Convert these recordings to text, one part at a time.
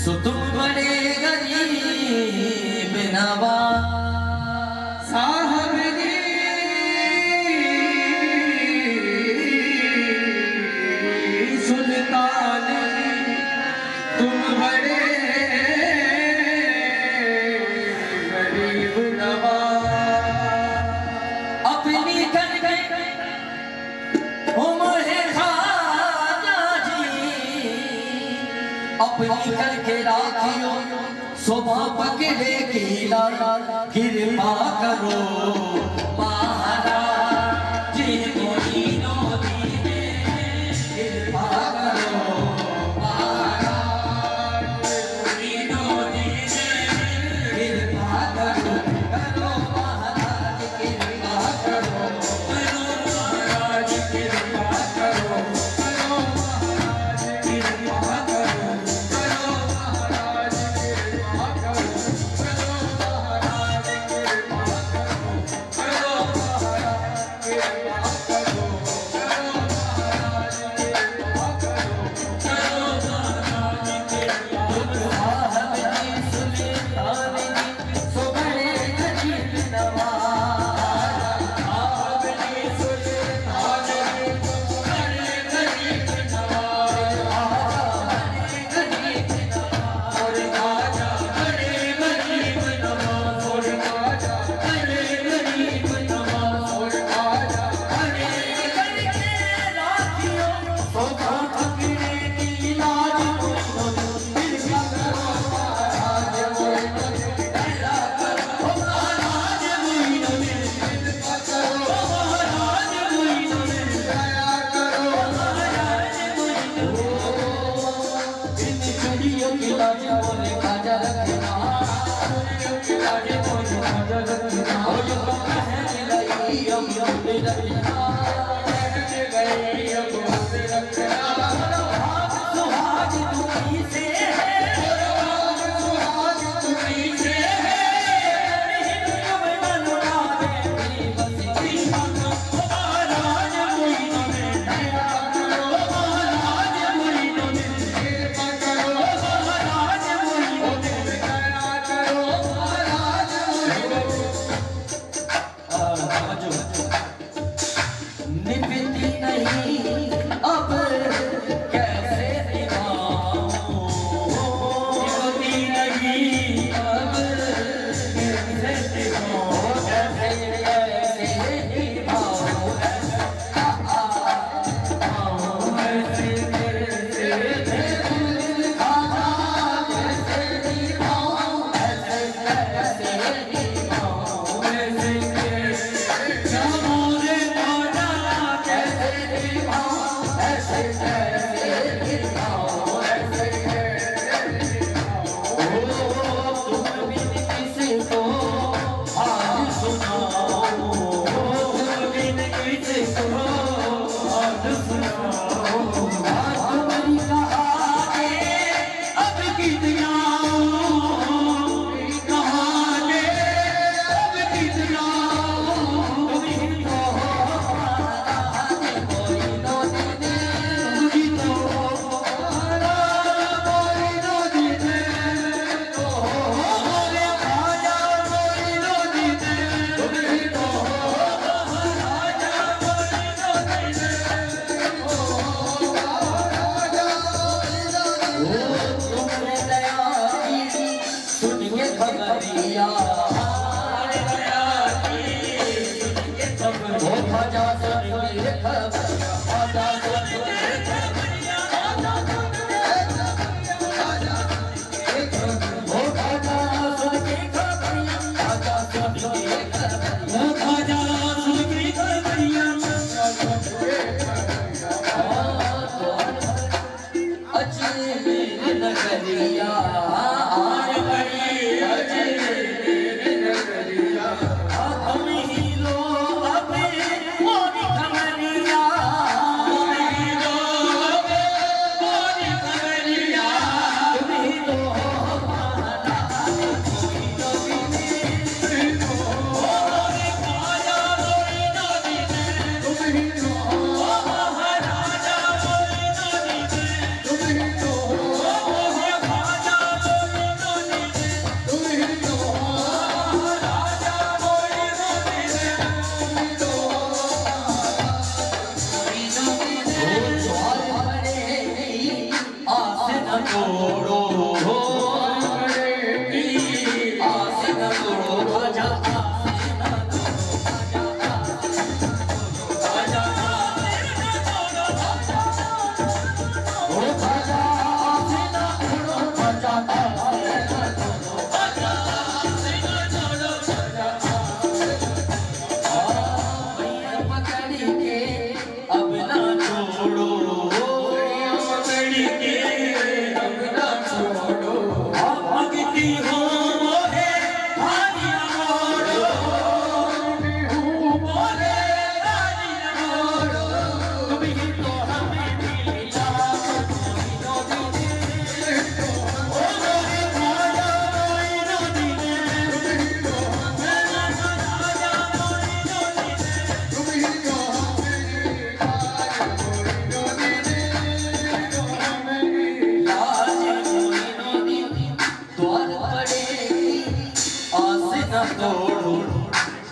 सो तुम बड़े गरीब नवाज साहब जी, सुल्तान तुम बड़े गरीब नवाज। अपनी करके उम्र खाजा जी, अपनी करके राखियो सुबह पकड़े कीला, कृपा करो महाराज जी मोइनो दीने, कृपा करो महाराज मोइनो दीने, कृपा करो महाराज, कृपा करो महाराज, कृपा करो महाराज, कृपा करो महाराज, कृपा करो महाराज, कृपा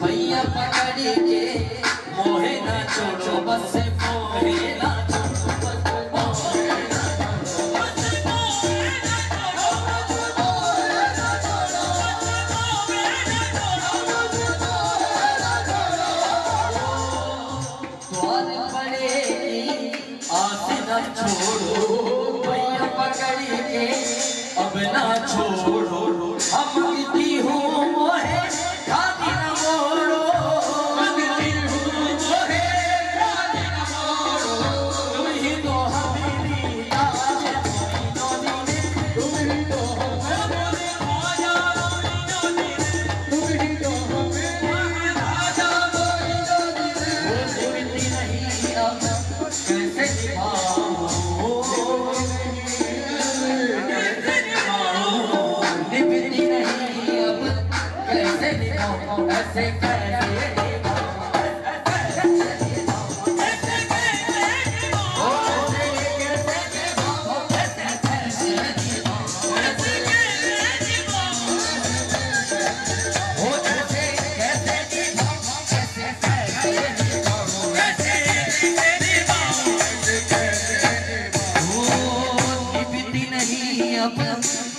भैया पकड़ के मोहे ना छोड़ो बस मोहे ना छोड़ो भैया पकड़ के अब ना छोड़ो हम की हूँ मोहे खाती न मोड़ो मंगती हूँ मोहे खाती न मोड़ो तुम ही तो हमेरी लाज मोइनो दीने तुम ही तो हमेरी आजा मोइनो दीने तुम ही तो हमेरी आजा मोइनो दीने वो जिंदगी नहीं अब कैसे निभाऊं ऐसे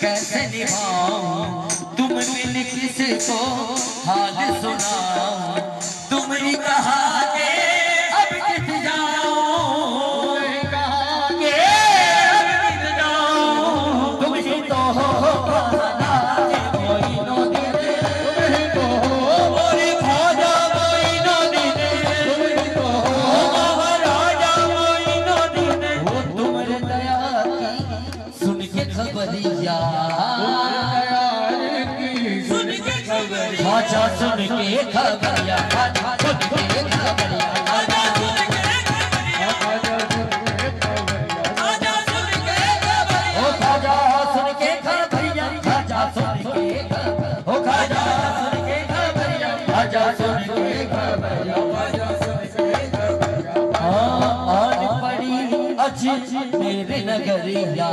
कैसे निभाऊं तुम मिल किसको हाल सुनाऊं तुम ही कहा के अब किस जाऊं कहा के अब किस जाऊं तुम ही तो हो मोइनो दीने तुम ही तो हो मोरे ख्वाजा मोइनो दीने तुम ही तो हो महाराजा मोइनो दीने वो तुम्हारे दया की सुन के खबरिया आजा सुन के खबरिया आजा सुन के खबरिया आजा सुन के खबरिया आजा सुन के खबरिया ओ खाजा सुन के खबरिया आजा सुन के खबरिया ओ खाजा सुन के खबरिया आजा सुन के खबरिया आजा सुन के खबरिया आन पड़ी अच्छी मेरे नगरिया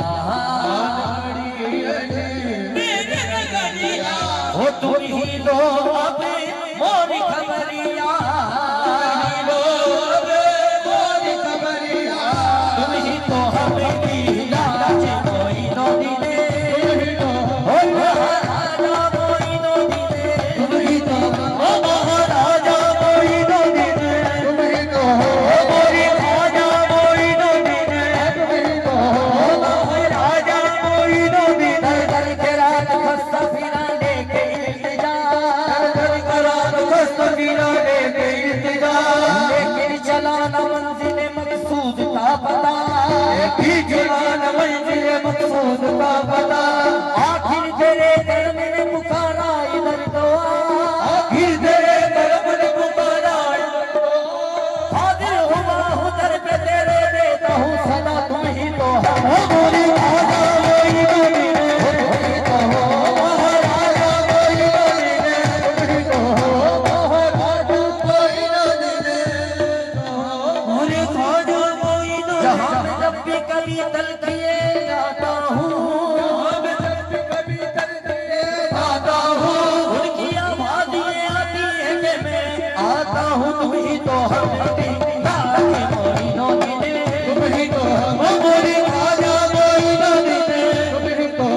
ओ तुम ही लो अब मोरी खबरिया मोरी खबरिया तुम ही तो हमें लाज मोइनो दीने ओ महाराजा मोइनो दीने तुम ही तो ओ महाराजा मोइनो दीने तुम ही तो मोरी ख्वाजा मोइनो दीने तुम ही तो महाराजा मोइनो दीने दर के रात खस्ता फिरा लेकिन चलाना मंजिल मकसूद का पता चलाना मंजिल मकसूद का पता आखिर तेरे दर में पुकारा इधर तो आखिर तेरे दर में पुकारा हाजिर हुआ हूँ दर पे तेरे देता हूँ सदा तुम ही तो हो मोरी आजा मोइनो दीने तुम ही तो हो महाराजा मोइनो दीने तुम ही तो हो कभी तल किए आता हूँ आता हूँ उनकी आवाज़ ये आती है कि मैं आता हूँ तुम ही तो हमें मोइनो दीने तुम ही तो मोरी ख्वाजा मोइनो दीने तुम ही तो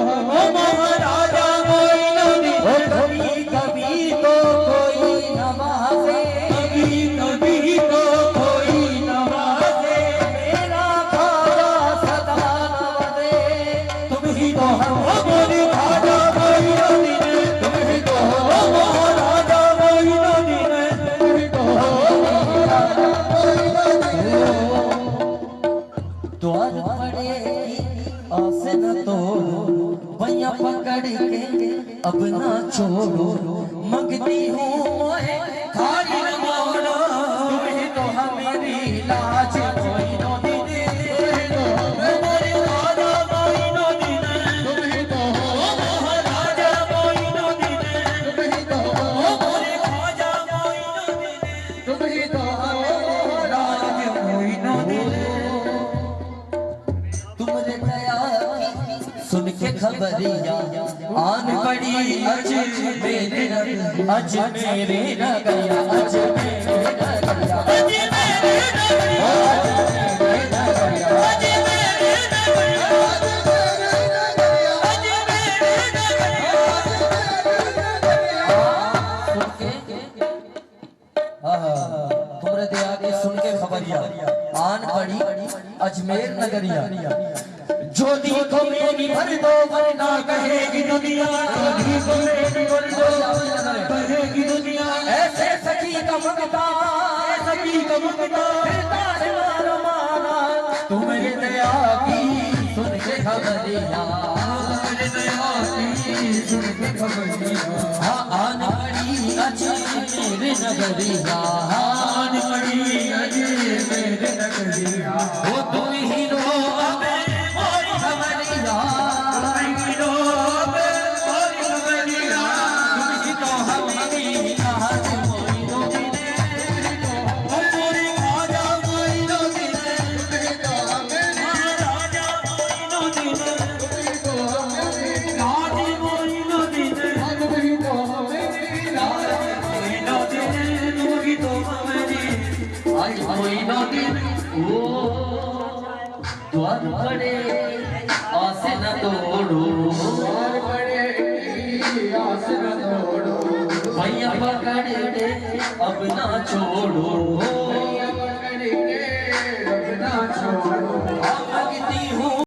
महाराजा मोइनो दीने कभी कभी तो कोई नवाज़े कभी कभी तो कोई नवाज़े मेरा तुम ही तो हो भैया पकड़ के अब ना छोड़ो, मंगती हूँ मोहे खाली न मोड़ो। तुम ही तो हमारी लाज मोइनो दीदी, मोरे राजा मोइनो दीदी, तुम ही तो महाराजा मोइनो दीदी, तुम ही तो मोरे खाजा मोइनो दीदी, तुम ही तो राज मोइनो दीदी। तुमरे दया सुन के खबरिया आन पड़ी अज मेरे नगरिया, अज मेरे नगरिया, अज मेरे नगरिया, अज मेरे नगरिया, अज मेरे नगरिया, अज मेरे नगरिया। तुमरे दया के सुन के खबरिया आन पड़ी अजमेर नगरिया। ज्योति को मेरी भर दो वरना कहेगी दुनिया, ज्योति को मेरी भर दो कहेगी दुनिया। ऐसे सखी का मंगता, सखी का मंगता फिरता है मारा मारा। तुम्हारे दया की सुन के खबरिया, तुम्हारे दया की सुन के खबरिया। हाँ आन पड़ी अजमेर नगरिया, आन पड़ी अजमेर नगरिया। वो तुम ही रो द्वार पड़े आस न तोड़ो, द्वार पड़े आस न तोड़ो। भैया पकड़ के अब ना छोड़ो, भैया पकड़ के अब ना छोड़ो। मंगती हूँ